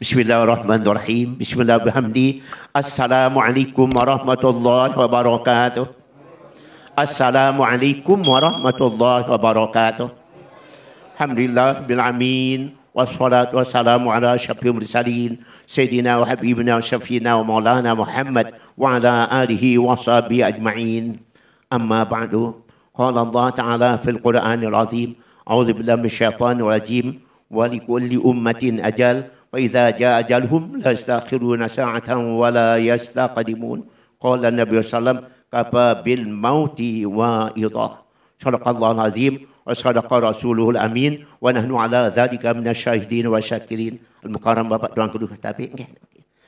Bismillahirrahmanirrahim. Bismillahirrahmanirrahim. Assalamualaikum warahmatullahi wabarakatuh. Assalamualaikum warahmatullahi wabarakatuh. Alhamdulillah bil alamin. Wassalatu wassalamu ala asyrafil mursalin sayyidina wa habibina wa syafiina wa maulana Muhammad wa ala alihi wa sahbihi ajma'in. Amma ba'du. Qala Allah Ta'ala fil Qur'anil Azim. A'udzu billahi minasyaitonir rajim. Wa likulli ummatin ajal. وإذا جاء أجلهم لا يستأخرون ساعة ولا يستقدمون قال النبي صلى الله عليه وسلم كفى بالموت وإضاء صدق الله العظيم وصدق رسوله الأمين ونحن على ذلك من الشاهدين والشاكرين. Al-Mukarram Bapak Tuan Kedua Tapi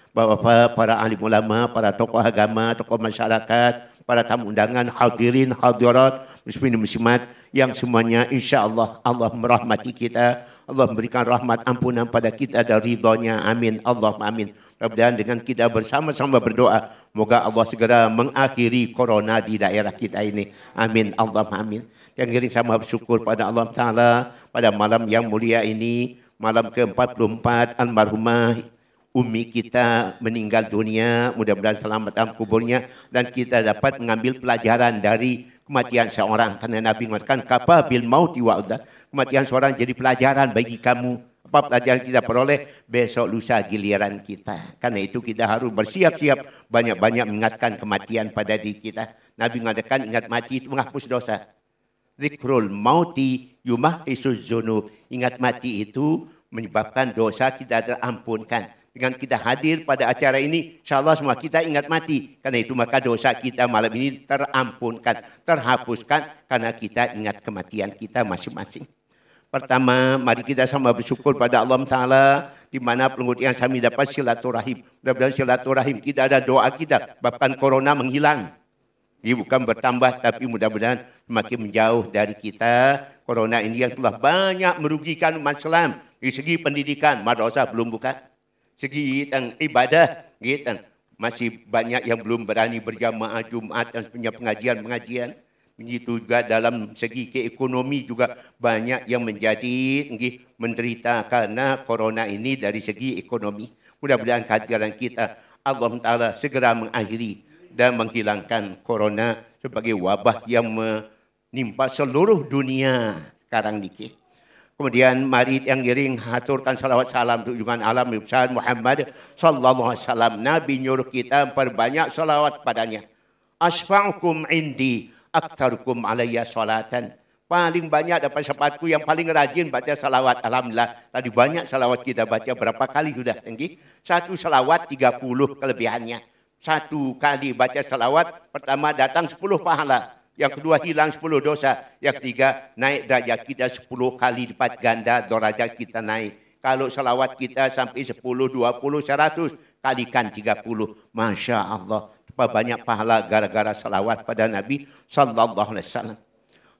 Bapak-bapak, para alim ulama, para tokoh agama, tokoh masyarakat, para tamu undangan, hadirin, hadirat, muslimin muslimat yang semuanya insya-Allah Allah merahmati kita. Allah memberikan rahmat ampunan pada kita dan ridhonya. Amin. Allahumma amin. Mudah-mudahan dengan kita bersama-sama berdoa, moga Allah segera mengakhiri corona di daerah kita ini. Amin. Allahumma amin. Yang kering sama bersyukur pada Allah Ta'ala pada malam yang mulia ini, malam ke-44 almarhumah Umi kita meninggal dunia. Mudah-mudahan selamat dalam kuburnya dan kita dapat mengambil pelajaran dari kematian seorang. Karena Nabi mengatakan kafa bil mauti wa'udha. Kematian seorang jadi pelajaran bagi kamu. Apa pelajaran kita peroleh? Besok lusa giliran kita. Karena itu kita harus bersiap-siap banyak-banyak mengingatkan kematian pada diri kita. Nabi mengatakan ingat mati itu menghapus dosa. Zikrul mauti yumahisuz dzunub. Ingat mati itu menyebabkan dosa kita terampunkan. Dengan kita hadir pada acara ini, insyaAllah semua kita ingat mati. Karena itu maka dosa kita malam ini terampunkan, terhapuskan. Karena kita ingat kematian kita masing-masing. Pertama, mari kita sama bersyukur pada Allah Ta'ala. Di mana pengertian kami dapat silaturahim. Mudah-mudahan silaturahim kita ada doa kita. Bahkan corona menghilang. Ini bukan bertambah, tapi mudah-mudahan semakin menjauh dari kita. Corona ini yang telah banyak merugikan umat Islam. Di segi pendidikan, madrasah belum buka. Segi tentang ibadah, masih banyak yang belum berani berjamaah Jumat dan punya pengajian-pengajian. Begitu juga dalam segi keekonomi juga banyak yang menjadi menderita karena corona ini dari segi ekonomi. Mudah-mudahan kehadiran kita Allah Ta'ala segera mengakhiri dan menghilangkan corona sebagai wabah yang menimpa seluruh dunia sekarang ini. Kemudian mari yang giring haturkan salawat salam untuk junjungan alam besar Muhammad sallallahu alaihi wasallam. Nabi nyuruh kita perbanyak salawat padanya. Asfa'ukum indi aktsarukum alayya salatan. Paling banyak dapat sahabatku yang paling rajin baca salawat. Alhamdulillah. Tadi banyak salawat kita baca berapa kali sudah tinggi? Satu salawat 30 kelebihannya. Satu kali baca salawat pertama datang 10 pahala. Yang kedua hilang 10 dosa. Yang ketiga naik derajat kita 10 kali lipat ganda derajat kita naik. Kalau salawat kita sampai 10, 20, 100 kalikan 30. Masya Allah. Banyak pahala gara-gara salawat pada Nabi sallallahu alaihi wasallam.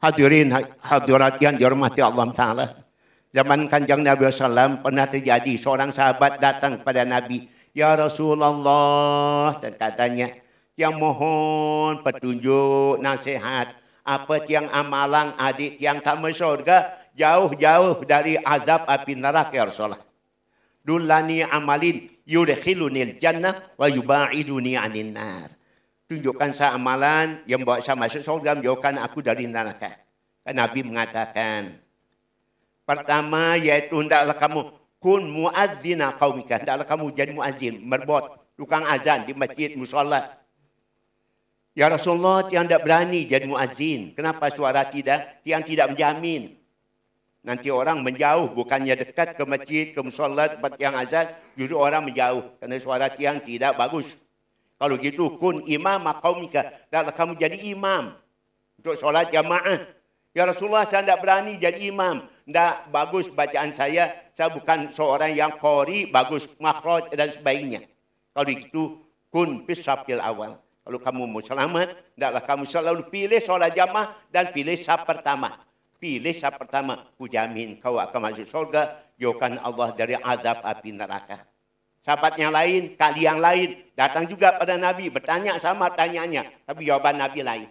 Hadirin hadirat yang dihormati Allah Ta'ala. Zaman kanjeng Nabi SAW pernah terjadi seorang sahabat datang kepada Nabi. Ya Rasulullah. Dan katanya, yang mohon petunjuk, nasihat. Apa yang amalan adik yang tak masuk surga, jauh-jauh dari azab api neraka ya Rasulullah. Dullani amalin yudkhilunil jannah wa yubaiduni anin nar. Tunjukkan saya amalan yang bawa saya masuk surga, menjauhkan aku dari neraka. Nabi mengatakan, pertama yaitu hendaklah kamu kun muazzina qaumika, hendaklah kamu jadi muazzin, merbot, tukang azan di masjid musalla. Ya Rasulullah, tiang tidak berani jadi muazzin. Kenapa suara tidak? Tiang tidak menjamin. Nanti orang menjauh, bukannya dekat ke masjid, ke musalla, tempat tiang azan, justru orang menjauh. Kerana suara tiang tidak bagus. Kalau gitu, kun imam qaumika, hendaklah kamu jadi imam untuk solat jamaah. Ya Rasulullah, saya tidak berani jadi imam. Tidak bagus bacaan saya bukan seorang yang qori, bagus makhraj dan sebagainya. Kalau itu, kun fis safil awal. Kalau kamu mau selamat, hendaklah kamu selalu pilih solat jamaah dan pilih saf pertama. Pilih saf pertama. Ku jamin kau akan masuk surga. Jauhkan Allah dari azab api neraka. Sahabat yang lain, kali yang lain, datang juga pada Nabi. Bertanya sama tanyanya. Tapi jawaban Nabi lain.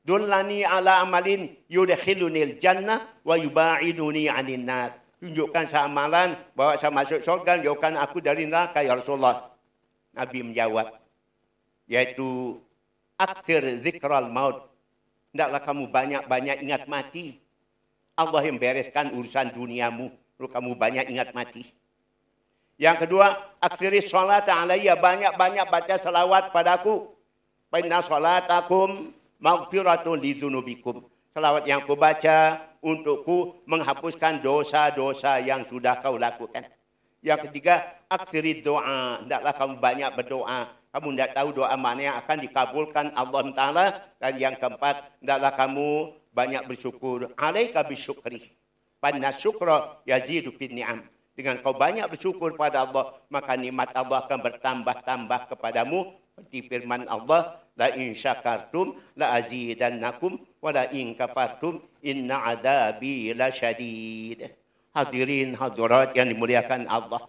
Dullani ala amalin yudkhilunil jannah wa yubaiduni anin nar. tunjukkan seamalan bahawa saya masuk syurga, jauhkan aku dari neraka ya Rasulullah. Nabi menjawab, yaitu akthir zikral maut. Hendaklah kamu banyak-banyak ingat mati. Allah yang bereskan urusan duniamu, lalu kamu banyak ingat mati. Yang kedua, aktsiri sholat alayya, banyak-banyak baca salawat padaku. Fa inna sholatakum maghfiratun lidzunubikum. Salawat yang kau baca untukku menghapuskan dosa-dosa yang sudah kau lakukan. Yang ketiga, aktsiri doa. Hendaklah kamu banyak berdoa. Kamu tidak tahu doa mana yang akan dikabulkan Allah Ta'ala. Dan yang keempat, hendaklah kamu banyak bersyukur. Alaika bisyukri. Panna syukra yazidu bin ni'am. Dengan kau banyak bersyukur pada Allah, maka nikmat Allah akan bertambah-tambah kepadamu. Seperti firman Allah, la in syakartum la azidannakum wa la in kafartum inna adzabi lasyadid. Hadirin hadirat yang dimuliakan Allah.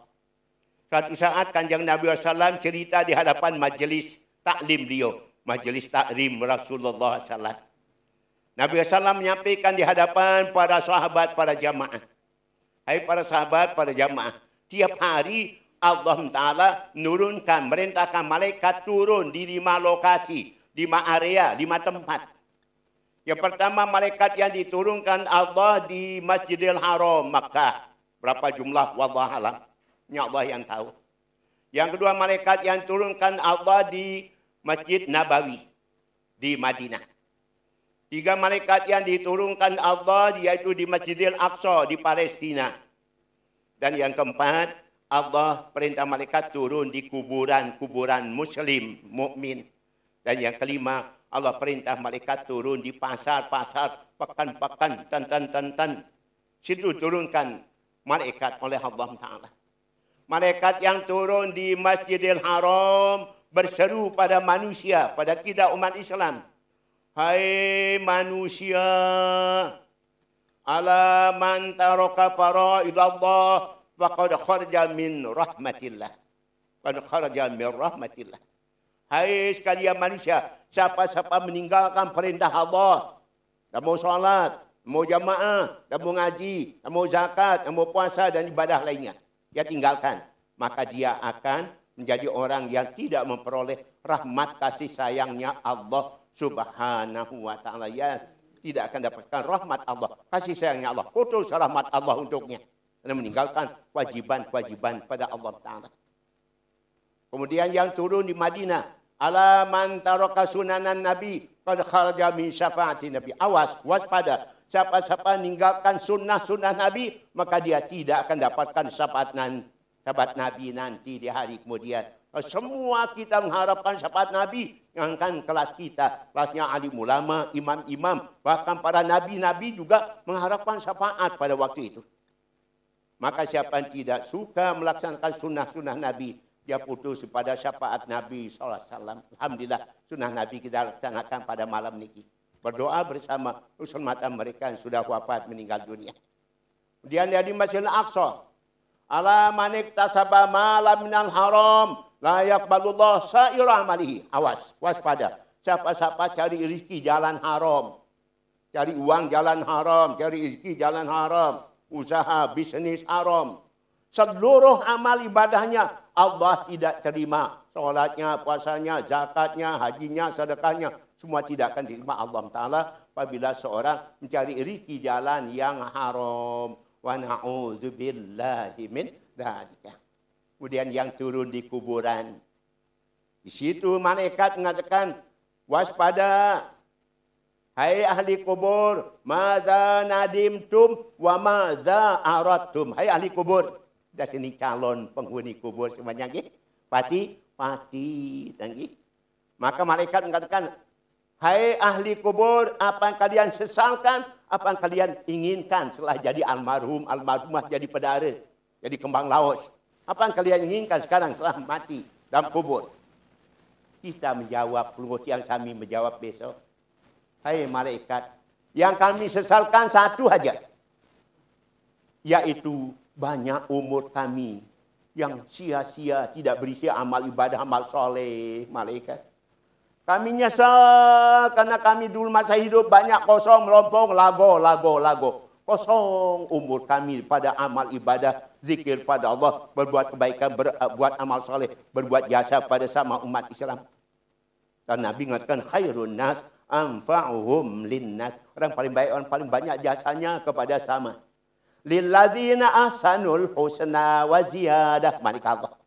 Suatu saat Kanjeng Nabi SAW cerita di hadapan majlis taklim beliau, majlis taklim Rasulullah SAW. Nabi SAW menyampaikan di hadapan para sahabat, para jamaah. Hai para sahabat, para jamaah, tiap hari Allah Ta'ala menurunkan, merintahkan malaikat turun di 5 lokasi, 5 area, 5 tempat. Yang pertama, malaikat yang diturunkan Allah di Masjidil Haram, Makkah. Berapa jumlah? Wallahualam. Ini Allah yang tahu. Yang kedua, malaikat yang turunkan Allah di Masjid Nabawi, di Madinah. 3 malaikat yang diturunkan Allah yaitu di Masjidil Aqsa di Palestina. Dan yang keempat, Allah perintah malaikat turun di kuburan-kuburan muslim, mukmin. Dan yang kelima, Allah perintah malaikat turun di pasar-pasar, pekan-pekan, tan. Situ turunkan malaikat oleh Allah Ta'ala. Malaikat yang turun di Masjidil Haram berseru pada manusia, pada kita umat Islam. Hai manusia, ala man taraka fara'idallah faqad kharaja min rahmatillah. Qad kharaja min rahmatillah. Hai sekalian manusia, siapa-siapa meninggalkan perintah Allah, tak mau salat, tak mau jamaah, tak mau ngaji, tak mau zakat, tak mau puasa dan ibadah lainnya, dia tinggalkan, maka dia akan menjadi orang yang tidak memperoleh rahmat kasih sayangnya Allah Subhanahu wa ta'ala. Ya, tidak akan dapatkan rahmat Allah, kasih sayangnya Allah, putus rahmat Allah untuknya karena meninggalkan kewajiban-kewajiban pada Allah Ta'ala. Kemudian yang turun di Madinah, ala man taraka sunanan Nabi qad kharaja min syafaati Nabi. Awas, waspada. Siapa-siapa meninggalkan sunnah-sunnah Nabi, maka dia tidak akan dapatkan syafaat Nabi nanti di hari kemudian. Semua kita mengharapkan syafaat Nabi, yang kan kelas kita, kelasnya alim ulama, imam-imam, bahkan para nabi-nabi juga mengharapkan syafaat pada waktu itu. Maka siapa yang tidak suka melaksanakan sunnah-sunnah Nabi, dia putus pada syafaat Nabi SAW. Alhamdulillah, sunnah Nabi kita laksanakan pada malam ini. Berdoa bersama usul-matan mereka yang sudah wafat meninggal dunia. Kemudian dari Masjidil Aqsa, ala manik tasaba malam minal haram, la yaqbalullah sa'ira amalihi. Awas, waspada. Siapa-siapa cari rezeki jalan haram, cari uang jalan haram, cari rezeki jalan haram, usaha bisnis haram, seluruh amal ibadahnya Allah tidak terima. Solatnya, puasanya, zakatnya, hajinya, sedekahnya, semua tidak akan diterima Allah Ta'ala apabila seorang mencari rezeki jalan yang haram. Wa na'udzubillahi min dzalika. Kemudian yang turun di kuburan. Di situ malaikat mengatakan, waspada. Hai ahli kubur, madza nadimtum wa madza aradtum. Hai ahli kubur. Dah sini calon penghuni kubur semuanya nggih. Pati tanggi. Maka malaikat mengatakan, hai ahli kubur, apa yang kalian sesalkan, apa yang kalian inginkan setelah jadi almarhum, almarhumah jadi pedara, jadi kembang laut. Apa yang kalian inginkan sekarang setelah mati dalam kubur? Kita menjawab, pengikut yang kami menjawab besok. Hai malaikat, yang kami sesalkan satu saja, yaitu banyak umur kami yang sia-sia, tidak berisi amal ibadah, amal soleh, malaikat. Kami nyesal karena kami dulu masa hidup banyak kosong, melompong, lago. kosong umur kami pada amal ibadah, zikir pada Allah, berbuat kebaikan, berbuat amal soleh, berbuat jasa pada sama umat Islam. Dan Nabi mengatakan khairun nas anfa'uhum linnas. Orang paling baik, orang paling banyak jasanya kepada sama. Lilladzina ahsanul husna wa ziyadah. Malaikat Allah.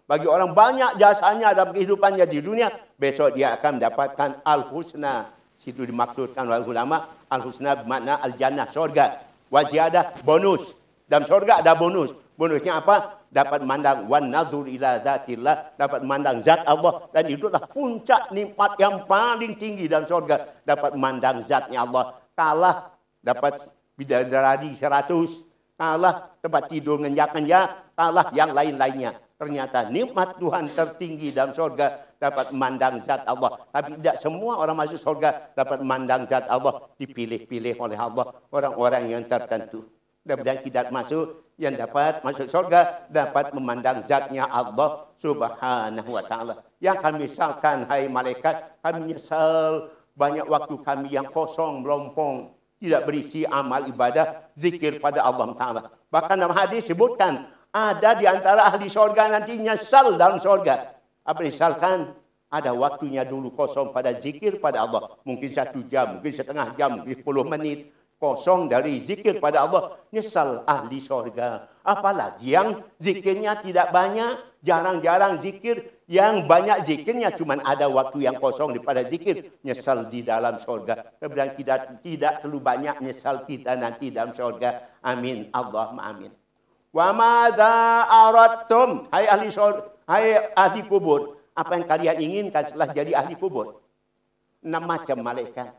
Bagi orang banyak jasanya dalam kehidupannya di dunia, besok dia akan mendapatkan al-husna. Situ dimaksudkan oleh ulama, al-husna bermakna al-jannah, surga. Wa ziyadah, bonus. Dalam surga ada bonus. Bonusnya apa? Dapat memandang wan nazur ila zatillah, dapat memandang zat Allah, dan itulah puncak nikmat yang paling tinggi dalam surga, dapat memandang zatnya Allah. Kalah dapat bidadari 100, kalah tempat tidur ngenyak-ngenyak, kalah yang lain-lainnya. Ternyata nikmat Tuhan tertinggi dalam surga dapat memandang zat Allah. Tapi tidak semua orang masuk surga dapat memandang zat Allah. Dipilih-pilih oleh Allah orang-orang yang tertentu. Mudah-mudahan kita masuk, yang dapat masuk surga dapat memandang zatnya Allah Subhanahu wa ta'ala. Yang kami sesalkan, hai malaikat, kami menyesal banyak waktu kami yang kosong, melompong, tidak berisi amal ibadah, zikir pada Allah Ta'ala. Bahkan dalam hadis sebutkan, ada di antara ahli surga nanti nyesal dalam surga. Apa disesalkan? Ada waktunya dulu kosong pada zikir pada Allah. Mungkin 1 jam, mungkin setengah jam, mungkin 10 menit. Kosong dari zikir pada Allah. Nyesal ahli surga. Apalagi yang zikirnya tidak banyak. Jarang-jarang zikir. Yang banyak zikirnya cuma ada waktu yang kosong daripada zikir. Nyesal di dalam surga. Kemudian tidak terlalu banyak nyesal kita nanti dalam surga. Amin. Allahumma amin. Wa madza aradtum, hai ahli surga, hai ahli kubur, apa yang kalian inginkan setelah jadi ahli kubur? 6 macam malaikat.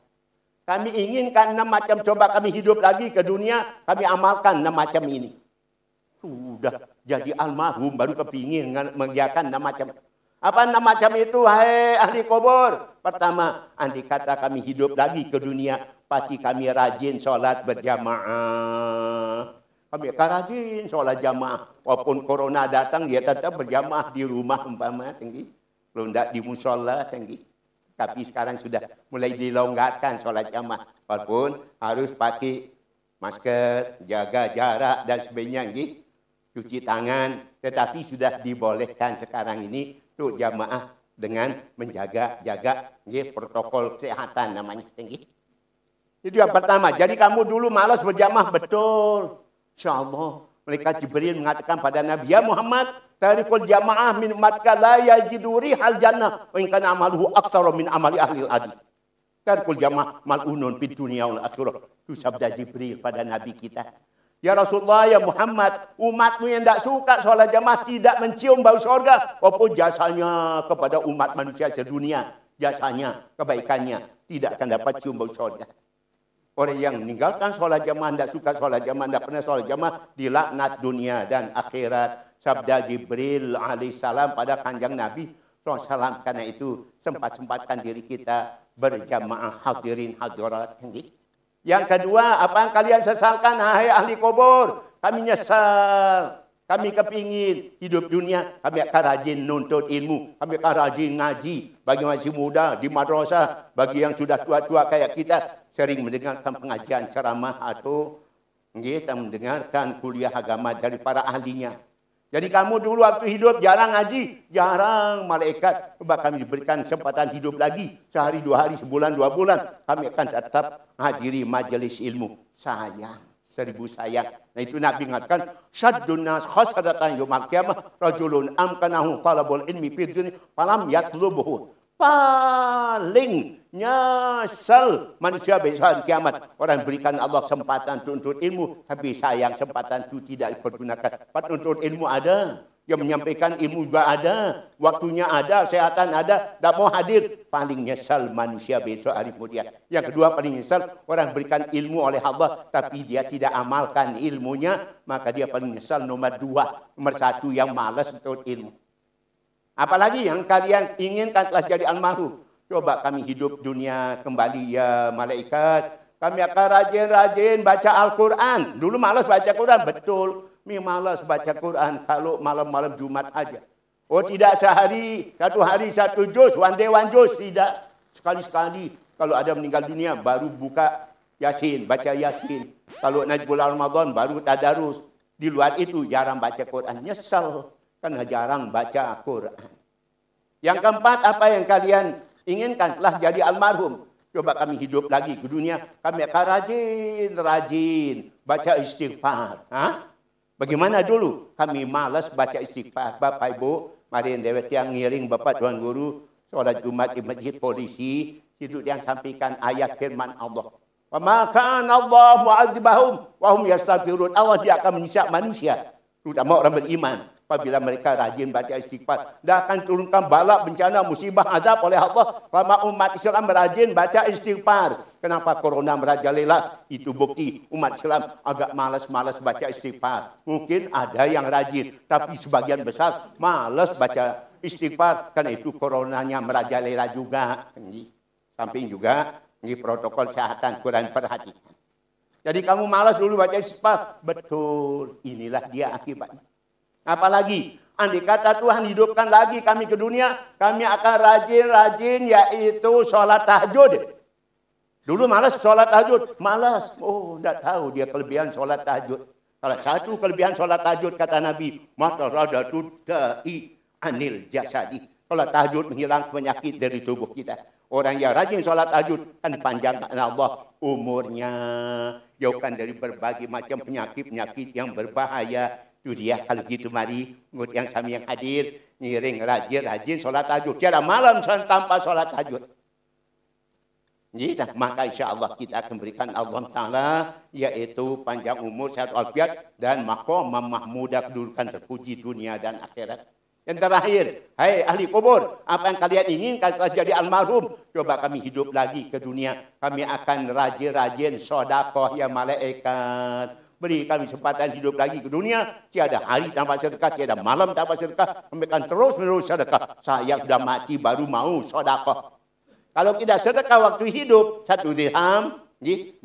Kami inginkan 6 macam, coba kami hidup lagi ke dunia, kami amalkan 6 macam ini. Sudah jadi almarhum baru kepingin mengerjakan 6 macam. Apa 6 macam itu, hai ahli kubur? Pertama, andai kata kami hidup lagi ke dunia, pasti kami rajin sholat berjamaah. Kami akan rajin sholat jamaah. Walaupun corona datang, dia tetap berjamaah di rumah umpama tinggi. Belum tidak di musola tinggi. Tapi sekarang sudah mulai dilonggarkan sholat jamaah. Walaupun harus pakai masker, jaga jarak dan sebagainya. Cuci tangan. Tetapi sudah dibolehkan sekarang ini untuk jamaah dengan menjaga protokol kesehatan namanya tinggi. Itu yang pertama. Jadi kamu dulu malas berjamaah, betul. InsyaAllah, malaikat Jibril mengatakan pada Nabi, ya Muhammad, tarikul jamaah min umatka la yajidu rihal jannah wa in kana amaluhu aktsara min amali ahli al-adi. Tarikul jamaah mal'unun fid dunya wal akhirah. Itu sabda Jibril pada Nabi kita. Ya Rasulullah, ya Muhammad, umatmu yang tidak suka sholat jamaah tidak mencium bau surga. Walaupun jasanya kepada umat manusia sedunia, jasanya, kebaikannya, tidak akan dapat cium bau surga. Orang yang meninggalkan sholat jamaah, tidak suka sholat jamaah, tidak pernah sholat jamaah, dilaknat dunia dan akhirat. Sabda Jibril alaihissalam pada kanjeng Nabi SAW. Karena itu sempat-sempatkan diri kita berjamaah hadirin hadirat. Yang kedua, apa yang kalian sesalkan, hai ahli kubur? Kami nyesal. Kami kepingin hidup dunia, kami akan rajin nuntut ilmu, kami akan rajin ngaji. Bagi masih muda di madrasah, bagi yang sudah tua-tua kayak kita, sering mendengarkan pengajian ceramah atau kita mendengarkan kuliah agama dari para ahlinya. Jadi kamu dulu waktu hidup jarang ngaji, jarang malaikat. Coba kami diberikan kesempatan hidup lagi, sehari, 2 hari, sebulan, 2 bulan, kami akan tetap hadiri majelis ilmu. Sayang. 1000 sayang. Nah itu Nabi mengatakan, syaddun nas khasadatan yawmal qiyamah rajulun amkanahu talabul ilmi fi dunya falam yatlubuhu. Paling nyesal manusia besok hari kiamat. Orang berikan Allah kesempatan untuk ilmu, tapi sayang kesempatan itu tidak dipergunakan. Untuk ilmu ada, yang menyampaikan ilmu juga ada, waktunya ada, kesehatan ada, tidak mau hadir. Paling nyesal manusia besok hari kemudian. Yang kedua paling nyesal orang berikan ilmu oleh Allah, tapi dia tidak amalkan ilmunya, maka dia paling nyesal. Nomor 2, nomor 1 yang malas untuk ilmu. Apalagi yang kalian inginkan telah jadi almarhum. Coba kami hidup dunia kembali ya malaikat. Kami akan rajin-rajin baca Al-Quran. Dulu malas baca Quran, betul. Mi malas baca Quran kalau malam-malam Jumat aja. Oh tidak sehari, 1 hari 1 juz, one day 1 juz. Tidak. Sekali-sekali kalau ada meninggal dunia baru buka Yasin, baca Yasin. Kalau naik bulan Ramadan baru tadarus. Di luar itu jarang baca Quran. Nyesal karena jarang baca Quran. Yang keempat, apa yang kalian inginkan telah jadi almarhum. Coba kami hidup lagi ke dunia. Kami akan rajin baca istighfar. Bagaimana dulu? Kami malas baca istighfar. Bapak Ibu, mari dewet yang ngiring Bapak Tuan Guru. Sholat Jumat di Masjid Polisi. Itu yang sampaikan ayat firman Allah. Wa ma kana Allah mu'adzibahum wa hum yastaghfirun. Allah dia akan menyiksa manusia, terutama orang beriman, apabila mereka rajin baca istighfar. Dia akan turunkan bala, bencana, musibah, azab oleh Allah selama umat Islam rajin baca istighfar. Kenapa corona merajalela? Itu bukti umat Islam agak malas-malas baca istighfar. Mungkin ada yang rajin, tapi sebagian besar malas baca istighfar karena itu coronanya merajalela juga. Samping juga ini protokol kesehatan kurang perhatikan. Jadi kamu malas dulu baca istighfar. Betul, inilah dia akibatnya. Apalagi, andai kata Tuhan hidupkan lagi kami ke dunia, kami akan rajin-rajin yaitu sholat tahajud. Dulu malas sholat tahajud, malas. Oh, tidak tahu dia kelebihan sholat tahajud. Salah satu kelebihan sholat tahajud kata Nabi, maka radatu da'i anil jasadi. Sholat tahajud menghilangkan penyakit dari tubuh kita. Orang yang rajin sholat tahajud kan dipanjangkan Allah umurnya, jauhkan dari berbagai macam penyakit-penyakit yang berbahaya. Itu dia. Kalau gitu mari yang kami yang hadir ngiring rajin sholat tahajud. Tiada malam tanpa sholat tahajud. Maka insya Allah kita akan berikan Allah Ta'ala yaitu panjang umur, sehat walafiat dan maqam mahmudah, kedudukan terpuji dunia dan akhirat. Yang terakhir, hai ahli kubur, apa yang kalian inginkan setelah jadi almarhum? Coba kami hidup lagi ke dunia. Kami akan rajin-rajin sodakoh ya malaikat. Beri kami kesempatan hidup lagi ke dunia. Tiada hari tanpa sedekah, tiada malam tanpa sedekah. Kami akan terus-menerus sedekah. Saya sudah mati baru mau sodakoh. Kalau tidak sedekah waktu hidup, 1 dirham.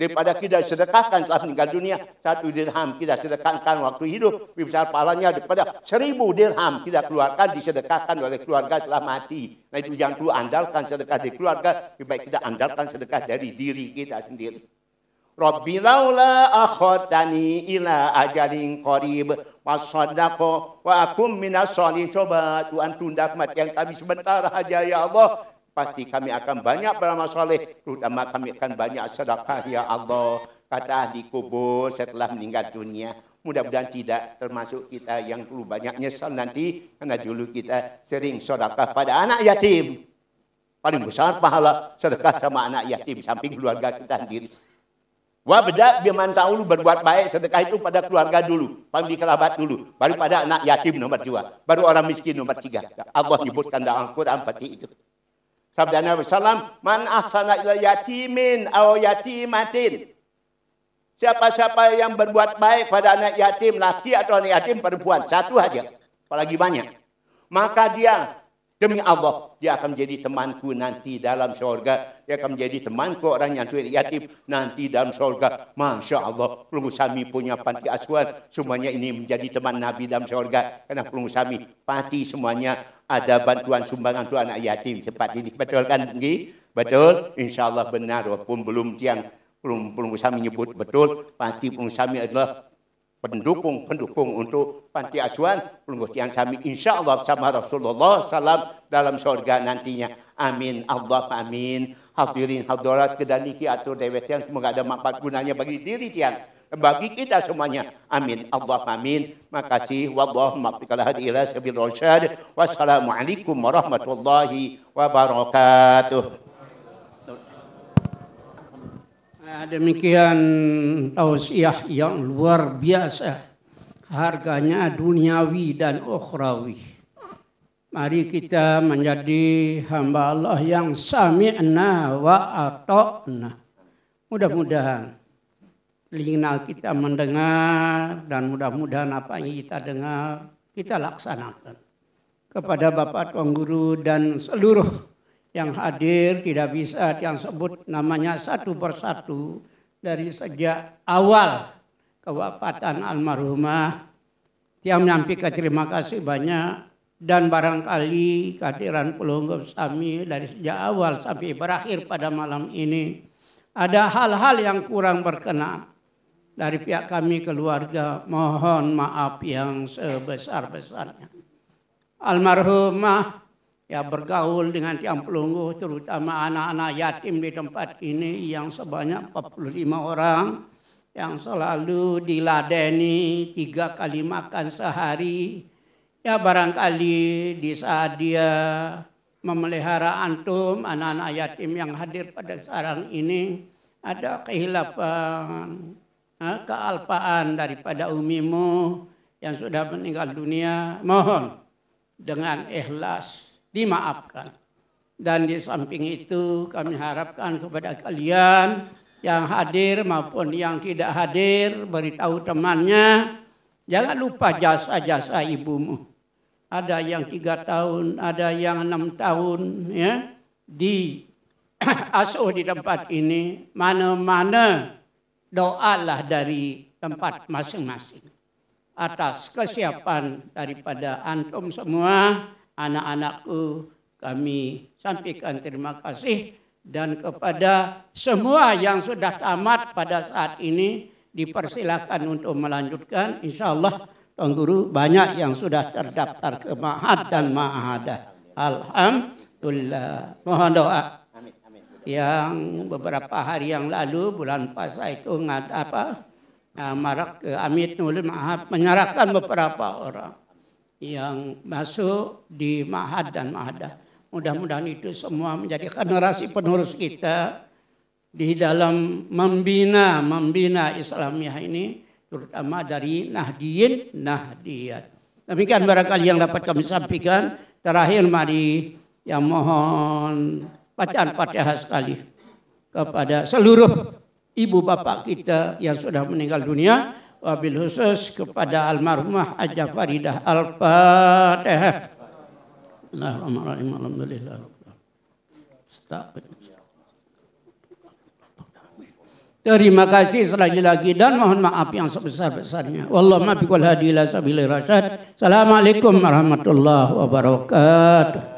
Daripada kita sedekahkan setelah meninggal dunia, 1 dirham kita sedekahkan waktu hidup, lebih besar pahalanya daripada 1000 dirham kita keluarkan disedekahkan oleh keluarga setelah mati. Nah itu jangan perlu andalkan sedekah dari keluarga, lebih baik kita andalkan sedekah dari diri kita sendiri. Rabbi laula akhirtani ila ajalin qarib wasaddaqo wa akum minas sholihin. Coba Tuhan tunda kematian kami sebentar saja ya Allah. Pasti kami akan banyak beramal soleh, terutama kami akan banyak sedekah ya Allah. Kata ahli kubur setelah meninggal dunia. Mudah-mudahan tidak termasuk kita yang perlu banyak nyesal nanti. Karena dulu kita sering sedekah pada anak yatim. Paling besar pahala sedekah sama anak yatim samping keluarga kita sendiri. Wabda biman ta'ulu berbuat baik sedekah itu pada keluarga dulu. Famili kerabat dulu. Baru pada anak yatim nomor 2. Baru orang miskin nomor 3. Allah nyebutkan dalam Al-Quran seperti itu. Sabda Nabi SAW, man ahsana ila yatimin aw yatimatin. Siapa-siapa yang berbuat baik pada anak yatim laki atau anak yatim perempuan, satu aja, apalagi banyak. Maka dia, demi Allah, dia akan menjadi temanku nanti dalam surga. Dia akan menjadi temanku orang yang yatim nanti dalam surga. Masya Allah, Pelunggu Sami punya panti asuhan. Semuanya ini menjadi teman Nabi dalam surga. Karena Pelunggu Sami, pati semuanya ada bantuan sumbangan untuk anak yatim cepat ini. Betul kan? Betul? Insya Allah benar. Walaupun belum Pelunggu Sami menyebut betul. Panti Pelunggu Sami adalah pendukung untuk panti asuhan Pelunggu Tiang Sami. Insya Allah sama Rasulullah SAW dalam surga nantinya. Amin. Allah amin. Hadirin hadirat kedaniki atur dewek yang semoga ada manfaat gunanya bagi diri tiang. Bagi kita semuanya. Amin. Allah amin. Makasih. Wallahu ma'afikal hadi ila sabil rasyad. Wassalamualaikum warahmatullahi wabarakatuh. Demikian tausiah yang luar biasa. Harganya duniawi dan ukhrawi. Mari kita menjadi hamba Allah yang sami'na wa ata'na. Mudah-mudahan telinga kita mendengar dan mudah-mudahan apa yang kita dengar kita laksanakan. Kepada Bapak Tuan Guru dan seluruh yang hadir tidak bisa yang sebut namanya satu persatu dari sejak awal kewafatan almarhumah. Tiang menyampaikan terima kasih banyak dan barangkali kehadiran Pelunggu Sami dari sejak awal sampai berakhir pada malam ini ada hal-hal yang kurang berkenan dari pihak kami keluarga, mohon maaf yang sebesar-besarnya. Almarhumah ya bergaul dengan tiang pelunggu, terutama anak-anak yatim di tempat ini yang sebanyak 45 orang yang selalu diladeni 3 kali makan sehari. Ya barangkali di saat dia memelihara antum, anak-anak yatim yang hadir pada sekarang ini, ada kehilafan, kealpaan daripada umimu yang sudah meninggal dunia, mohon dengan ikhlas dimaafkan. Dan di samping itu kami harapkan kepada kalian yang hadir maupun yang tidak hadir, beritahu temannya, jangan lupa jasa-jasa ibumu. Ada yang 3 tahun, ada yang 6 tahun, ya, di asuh di tempat ini. Mana-mana doalah dari tempat masing-masing atas kesiapan daripada antum semua, anak-anakku. Kami sampaikan terima kasih, dan kepada semua yang sudah tamat pada saat ini dipersilakan untuk melanjutkan. Insyaallah Tuan Guru banyak yang sudah terdaftar ke Ma'had dan Ma'hadah. Alhamdulillah. Mohon doa. Yang beberapa hari yang lalu bulan puasa itu marak ke Amit Nurul Ma'had menyerahkan beberapa orang yang masuk di Ma'had dan Ma'hadah. Mudah-mudahan itu semua menjadi generasi penerus kita di dalam membina Islamiyah ini, terutama dari Nahdiyat. Demikian barangkali yang dapat kami sampaikan. Terakhir mari yang mohon bacaan Fatihah sekali kepada seluruh ibu bapak kita yang sudah meninggal dunia, wabil khusus kepada almarhumah Hajjah Faridah. Al-Fatihah. Bismillahirrahmanirrahim. Alhamdulillah. Terima kasih selagi lagi dan mohon maaf yang sebesar-besarnya. Wallahu ma biqul hadi ila sabilir rasyad. Assalamualaikum warahmatullahi wabarakatuh.